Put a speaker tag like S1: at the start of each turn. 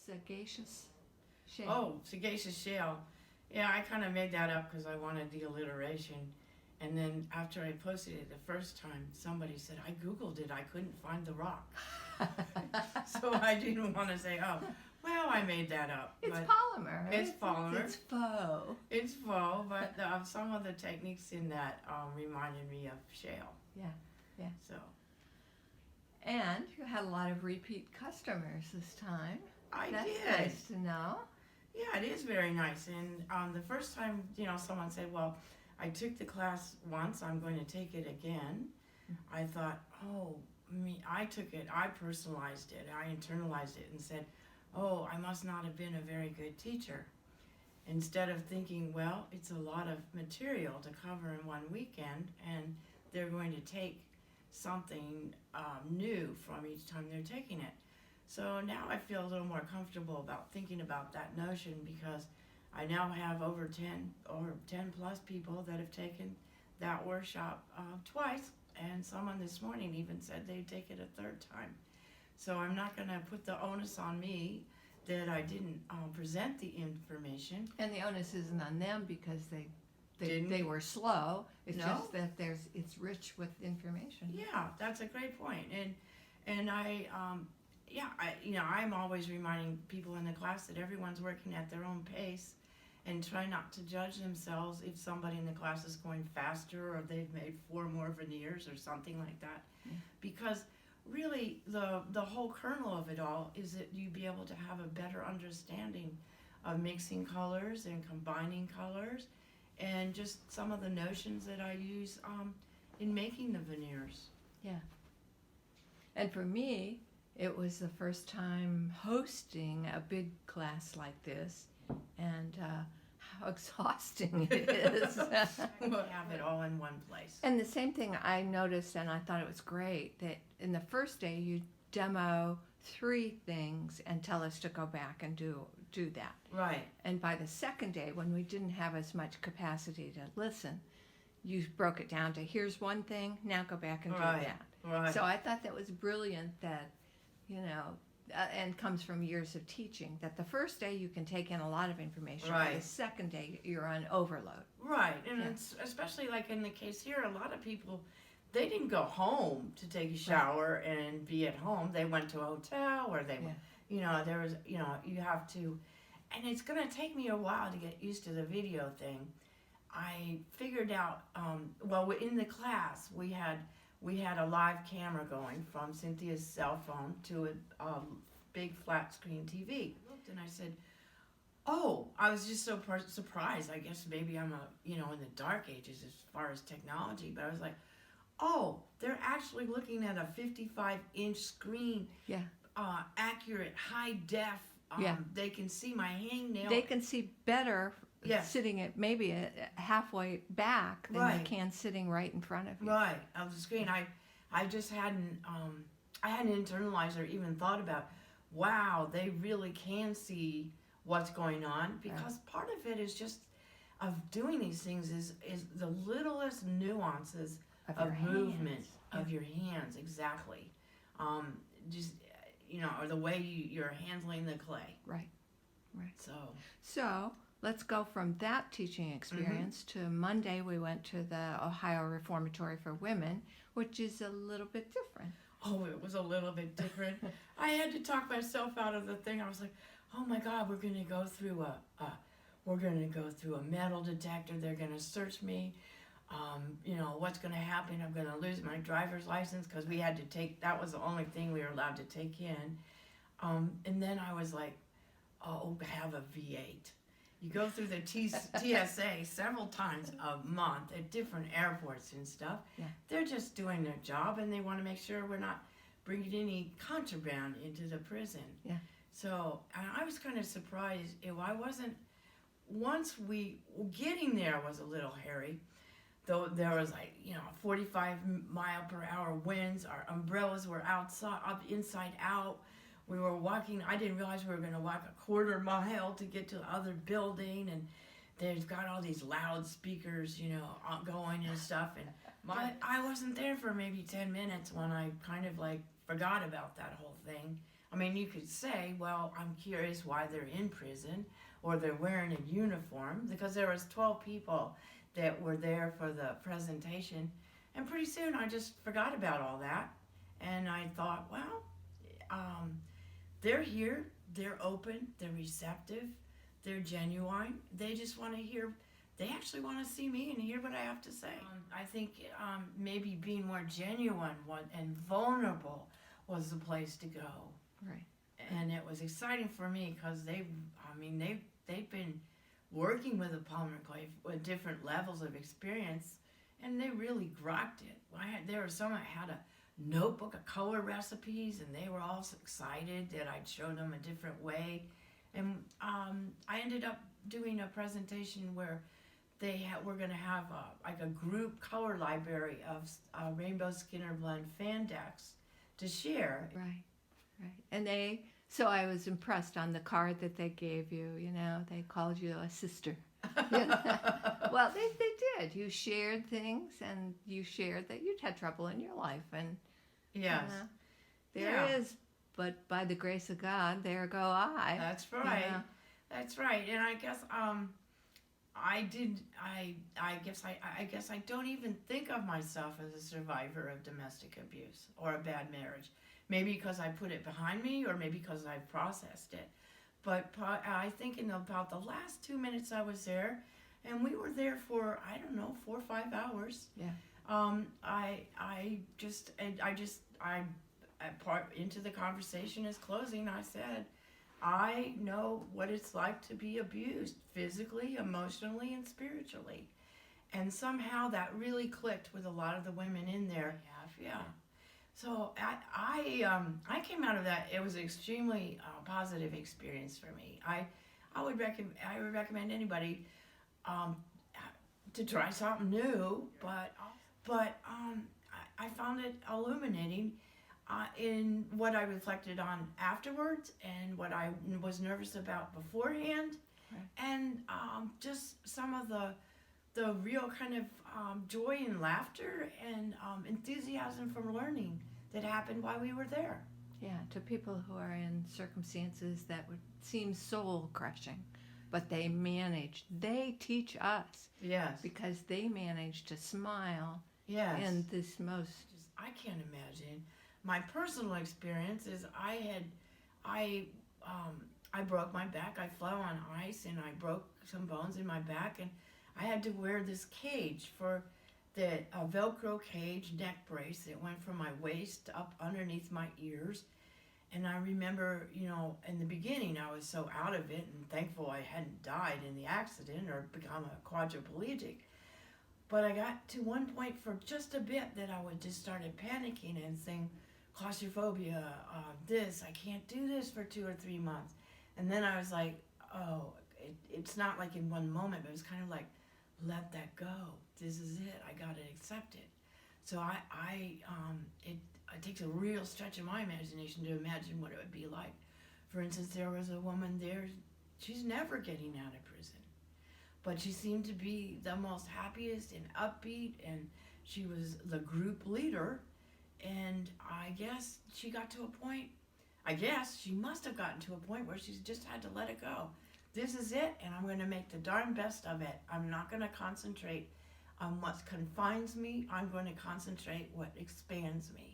S1: Sagacious shale.
S2: Oh, sagacious shale. Yeah, I kind of made that up because I wanted the alliteration. And then after I posted it the first time, somebody said, I Googled it, I couldn't find the rock. So I didn't want to say, oh, well, I made that up.
S1: It's
S2: but
S1: polymer. Right?
S2: It's polymer.
S1: It's faux.
S2: It's faux, but some of the techniques in that reminded me of shale.
S1: Yeah, yeah.
S2: So.
S1: And you had a lot of repeat customers this time.
S2: That's
S1: That's nice to know.
S2: Yeah, it is very nice. And the first time, someone said, well, I took the class once, I'm going to take it again.
S1: Mm-hmm.
S2: I thought, I took it, I personalized it, I internalized it and said, oh, I must not have been a very good teacher. Instead of thinking, well, it's a lot of material to cover in one weekend, and they're going to take something new from each time they're taking it. So now I feel a little more comfortable about thinking about that notion because I now have over 10 plus people that have taken that workshop twice, and someone this morning even said they'd take it a third time. So I'm not going to put the onus on me that I didn't present the information.
S1: And the onus isn't on them because they were slow. It's just that it's rich with information.
S2: Yeah, that's a great point. And I'm always reminding people in the class that everyone's working at their own pace and try not to judge themselves if somebody in the class is going faster or they've made 4 more veneers or something like that.
S1: Yeah.
S2: Because really the whole kernel of it all is that you be able to have a better understanding of mixing colors and combining colors and just some of the notions that I use in making the veneers.
S1: Yeah. And for me, it was the first time hosting a big class like this, and how exhausting it is.
S2: We'll have it all in one place.
S1: And the same thing I noticed, and I thought it was great, that in the first day you demo 3 things and tell us to go back and do that.
S2: Right.
S1: And by the second day, when we didn't have as much capacity to listen, you broke it down to here's one thing, now go back and do that.
S2: Right.
S1: So I thought that was brilliant that, and comes from years of teaching, that the first day you can take in a lot of information.
S2: Right.
S1: By the second day, you're on overload.
S2: Right, and it's especially like in the case here, a lot of people, they didn't go home to take a shower and be at home. They went to a hotel or they, there was, you have to, and it's going to take me a while to get used to the video thing. I figured out, in the class, we had a live camera going from Cynthia's cell phone to a big flat screen TV. I looked and I said, oh, I was just so surprised. I guess maybe I'm in the dark ages as far as technology, but I was like, oh, they're actually looking at a 55-inch screen, accurate, high def. They can see my hangnail.
S1: They can see better sitting at maybe halfway back than they can sitting right in front of you.
S2: Right, of the screen. I just hadn't internalized or even thought about, wow, they really can see what's going on, because part of it is just of doing these things is the littlest nuances of movement of your hands, exactly. Or the way you're handling the clay.
S1: Right.
S2: So
S1: let's go from that teaching experience to Monday. We went to the Ohio Reformatory for Women, which is a little bit different.
S2: Oh, it was a little bit different. I had to talk myself out of the thing. I was like, oh my God, we're going to go through a metal detector. They're going to search me. What's going to happen? I'm going to lose my driver's license because we had to take, that was the only thing we were allowed to take in. And then I was like, oh, have a V8. You go through the TSA several times a month at different airports and stuff.
S1: Yeah. They're
S2: just doing their job, and they want to make sure we're not bringing any contraband into the prison.
S1: Yeah.
S2: So I was kind of surprised if I wasn't, getting there was a little hairy. Though there was 45 mile per hour winds, our umbrellas were inside out. We were walking, I didn't realize we were going to walk a quarter mile to get to the other building, and they've got all these loudspeakers, going and stuff. But I wasn't there for maybe 10 minutes when I kind of forgot about that whole thing. I mean, you could say, well, I'm curious why they're in prison or they're wearing a uniform, because there was 12 people that were there for the presentation. And pretty soon I just forgot about all that. And I thought, well, they're here, they're open, they're receptive, they're genuine. They just want to hear, they actually want to see me and hear what I have to say. I think maybe being more genuine and vulnerable was the place to go.
S1: Right.
S2: And it was exciting for me because they've been working with the polymer clay with different levels of experience, and they really grokked it. There were some that had a notebook of color recipes, and they were all excited that I'd show them a different way. And I ended up doing a presentation where we're going to have a group color library of Rainbow Skinner Blend fan decks to share.
S1: Right. And so I was impressed on the card that they gave you, they called you a sister. Well, they did. You shared things, and you shared that you'd had trouble in your life, and
S2: yes,
S1: there is, but by the grace of God, there go I.
S2: That's right. That's right. And I guess I guess I don't even think of myself as a survivor of domestic abuse or a bad marriage. Maybe because I put it behind me, or maybe because I've processed it. But I think in about the last 2 minutes I was there, and we were there for, I don't know, 4 or 5 hours.
S1: Yeah.
S2: Into the conversation as closing, I said, I know what it's like to be abused physically, emotionally, and spiritually. And somehow that really clicked with a lot of the women in there. Yeah. So I came out of that. It was an extremely positive experience for me. I would recommend anybody to try something new, but I found it illuminating in what I reflected on afterwards and what I was nervous about beforehand, and just some of the real kind of joy and laughter and enthusiasm from learning that happened while we were there.
S1: Yeah, to people who are in circumstances that would seem soul-crushing, but they teach us.
S2: Yes.
S1: Because they managed to smile.
S2: Yes.
S1: In this most...
S2: I can't imagine. My personal experience is I broke my back. I fell on ice and I broke some bones in my back, and I had to wear this cage a Velcro cage neck brace that went from my waist up underneath my ears. And I remember, in the beginning I was so out of it and thankful I hadn't died in the accident or become a quadriplegic. But I got to one point for just a bit that I would just started panicking and saying, claustrophobia, I can't do this for 2 or 3 months. And then I was like, oh, it's not like in one moment, but it was kind of like, let that go. This is it. I got to accept it. So it takes a real stretch of my imagination to imagine what it would be like. For instance, there was a woman there, she's never getting out of prison. But she seemed to be the most happiest and upbeat, and she was the group leader. And I guess she got to a point, she must have gotten to a point where she's just had to let it go. This is it, and I'm going to make the darn best of it. I'm not going to concentrate on what confines me. I'm going to concentrate what expands me.